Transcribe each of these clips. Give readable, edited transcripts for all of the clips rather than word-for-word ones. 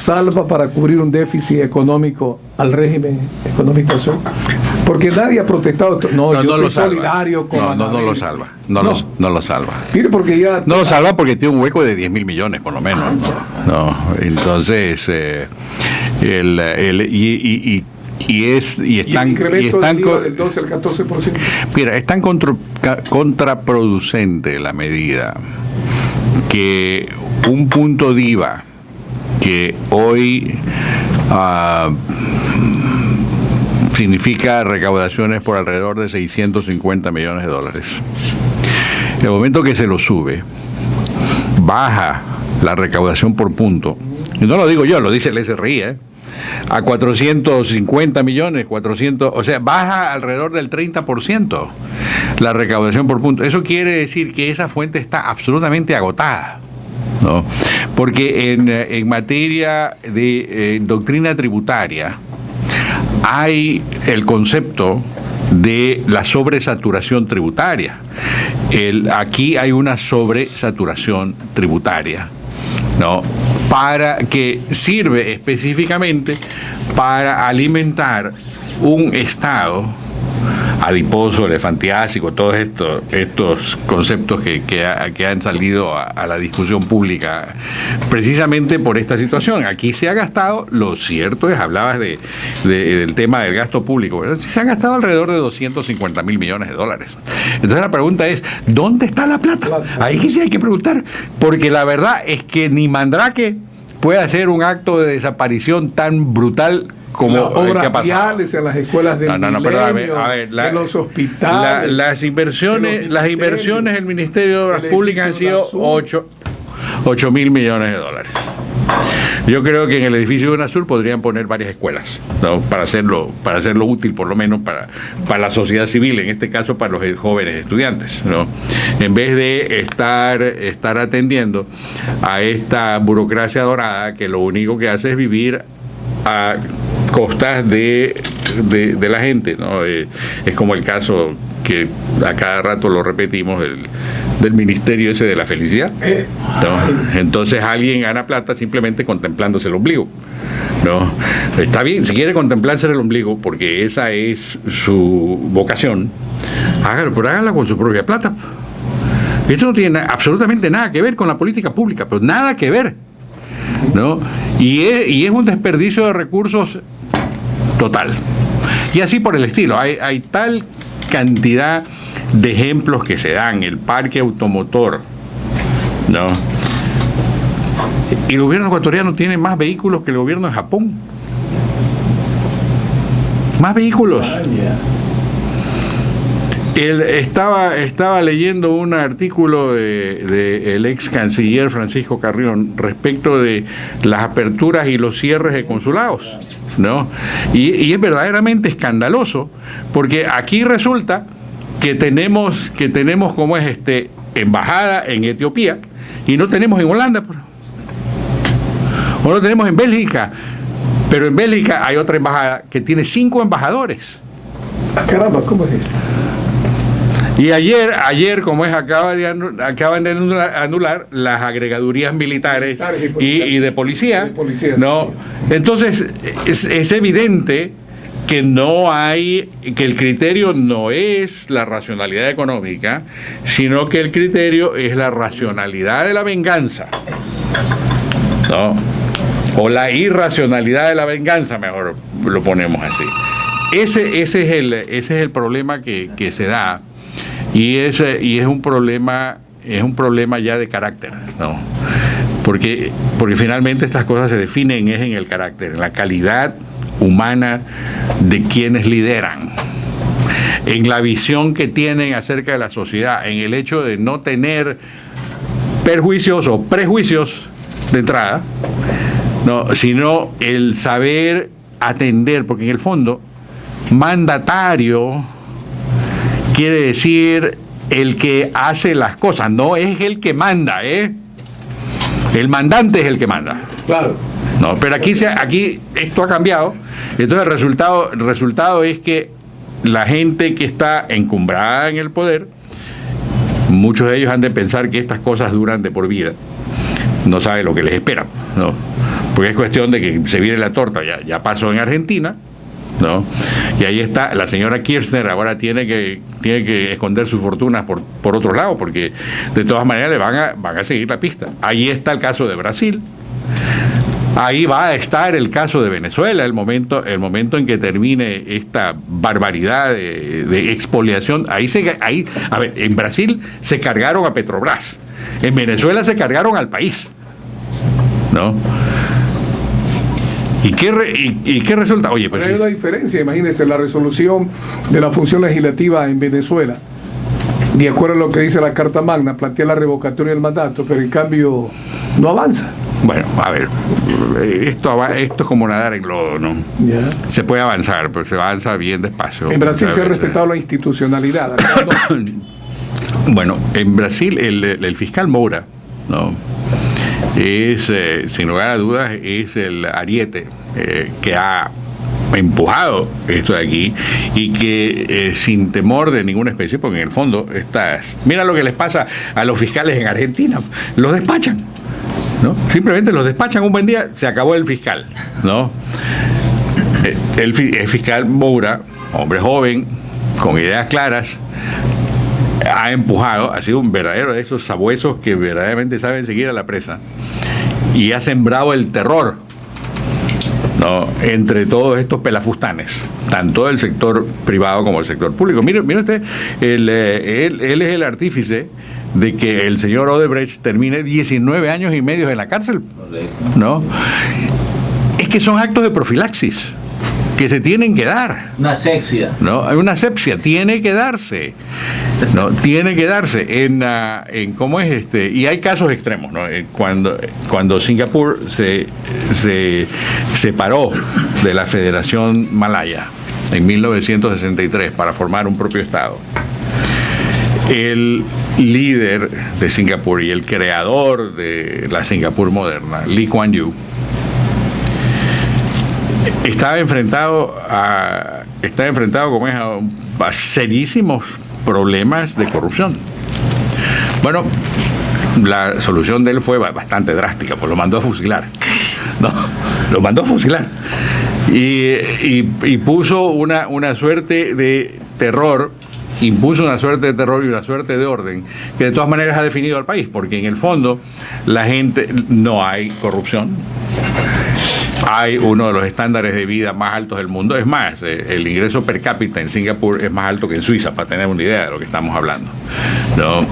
salva para cubrir un déficit económico al régimen económico sur? Porque nadie ha protestado. No, yo soy solidario con no lo salva. No lo salva. Mire, porque ya... No lo salva porque tiene un hueco de 10.000 millones, por lo menos. Entonces, están del 12 al 14%. Mira, es tan contraproducente la medida que un punto DIVA que hoy significa recaudaciones por alrededor de 650 millones de dólares. El momento que se lo sube, baja la recaudación por punto, y no lo digo yo, lo dice el SRI, a 450 millones, o sea, baja alrededor del 30% la recaudación por punto. Eso quiere decir que esa fuente está absolutamente agotada, ¿no? Porque en materia de doctrina tributaria hay el concepto de la sobresaturación tributaria. Aquí hay una sobresaturación tributaria, ¿no? Para que sirve específicamente para alimentar un Estado adiposo, elefantiásico, todos estos conceptos que han salido a la discusión pública precisamente por esta situación. Aquí se ha gastado, lo cierto es, hablabas del tema del gasto público, pero se han gastado alrededor de 250.000 millones de dólares. Entonces la pregunta es, ¿dónde está la plata? Ahí sí hay que preguntar, porque la verdad es que ni Mandrake puede hacer un acto de desaparición tan brutal como obras viales en las escuelas del milenio, en los hospitales. Las inversiones del Ministerio de Obras Públicas han sido 8.000 millones de dólares. Yo creo que en el edificio de UNASUR podrían poner varias escuelas, ¿no? para hacerlo útil, por lo menos para la sociedad civil, en este caso para los jóvenes estudiantes, ¿no? En vez de estar atendiendo a esta burocracia dorada que lo único que hace es vivir a costas de la gente, ¿no? Es como el caso que a cada rato lo repetimos del ministerio ese de la felicidad, ¿no? Entonces alguien gana plata simplemente contemplándose el ombligo, ¿no? Está bien, si quiere contemplarse el ombligo porque esa es su vocación, hágalo, pero hágala con su propia plata. Eso no tiene absolutamente nada que ver con la política pública, pero nada que ver, ¿no? Y es un desperdicio de recursos total. Y así por el estilo. Hay tal cantidad de ejemplos que se dan. El parque automotor, ¿no? Y el gobierno ecuatoriano tiene más vehículos que el gobierno de Japón. Más vehículos. Estaba leyendo un artículo de el ex canciller Francisco Carrión respecto de las aperturas y los cierres de consulados, ¿no? Y es verdaderamente escandaloso, porque aquí resulta que tenemos como es embajada en Etiopía y no tenemos en Holanda, o no tenemos en Bélgica, pero en Bélgica hay otra embajada que tiene 5 embajadores. Caramba, ¿cómo es esto? Y ayer como es, acaban de anular las agregadurías militares y de policía, ¿no? Entonces es evidente que que el criterio no es la racionalidad económica, sino que el criterio es la racionalidad de la venganza, ¿no? O la irracionalidad de la venganza, mejor lo ponemos así. Ese es el problema que se da. Y es un problema ya de carácter, ¿no? Porque finalmente estas cosas se definen en el carácter, en la calidad humana de quienes lideran, en la visión que tienen acerca de la sociedad, en el hecho de no tener perjuicios o prejuicios de entrada, no, sino el saber atender, porque en el fondo mandatario quiere decir el que hace las cosas, no es el que manda, ¿eh? El mandante es el que manda. Claro. No, pero aquí esto ha cambiado. Entonces el resultado es que la gente que está encumbrada en el poder, muchos de ellos han de pensar que estas cosas duran de por vida. No sabe lo que les espera, ¿no? porque es cuestión de que se vire la torta, ya pasó en Argentina, ¿no? Y ahí está, la señora Kirchner ahora tiene que esconder sus fortunas por otro lado, porque de todas maneras le van a seguir la pista. Ahí está el caso de Brasil. Ahí va a estar el caso de Venezuela, el momento en que termine esta barbaridad de expoliación. A ver, en Brasil se cargaron a Petrobras, en Venezuela se cargaron al país, ¿no? ¿Y qué resulta? Oye, pues pero hay una diferencia, imagínense, la resolución de la función legislativa en Venezuela, de acuerdo a lo que dice la Carta Magna, plantea la revocatoria del mandato, pero en cambio no avanza. Bueno, a ver, esto es como nadar en lodo, ¿no? Yeah. Se puede avanzar, pero se avanza bien despacio. En Brasil se ha respetado la institucionalidad. Bueno, en Brasil el fiscal Moura, ¿no?, es, sin lugar a dudas, es el ariete que ha empujado esto de aquí y que sin temor de ninguna especie, porque en el fondo mira lo que les pasa a los fiscales en Argentina, los despachan, ¿no? Simplemente los despachan un buen día, se acabó el fiscal, ¿no? El fiscal Moura, hombre joven, con ideas claras, ha empujado, ha sido un verdadero de esos sabuesos que verdaderamente saben seguir a la presa, y ha sembrado el terror, ¿no?, entre todos estos pelafustanes, tanto del sector privado como del sector público. Mire usted, él es el artífice de que el señor Odebrecht termine 19 años y medio en la cárcel, ¿no? Es que son actos de profilaxis que se tienen que dar. Una asepsia. ¿No? Una asepsia, tiene que darse. ¿No? Tiene que darse en cómo es y hay casos extremos, ¿no? Cuando Singapur se separó de la Federación Malaya en 1963 para formar un propio estado, el líder de Singapur y el creador de la Singapur moderna, Lee Kuan Yew, estaba enfrentado como es a serísimos problemas de corrupción. Bueno, la solución de él fue bastante drástica, pues lo mandó a fusilar, ¿no? Lo mandó a fusilar y puso una suerte de terror. Impuso una suerte de terror y una suerte de orden que de todas maneras ha definido al país, porque en el fondo no hay corrupción. Hay uno de los estándares de vida más altos del mundo. Es más, el ingreso per cápita en Singapur es más alto que en Suiza, para tener una idea de lo que estamos hablando, ¿no?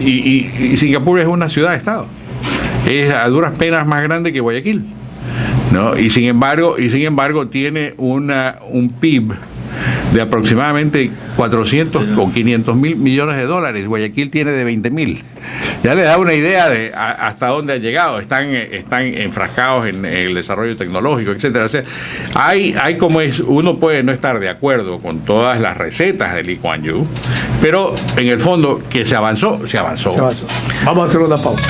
Y Singapur es una ciudad-estado. Es a duras penas más grande que Guayaquil, ¿no? Y sin embargo tiene un PIB de aproximadamente 400 o 500 mil millones de dólares. Guayaquil tiene de 20 mil. Ya le da una idea de hasta dónde ha llegado. Están enfrascados en el desarrollo tecnológico, etcétera. O sea, hay como es, uno puede no estar de acuerdo con todas las recetas de Lee Kuan Yew, pero en el fondo que se avanzó. Vamos a hacer una pausa.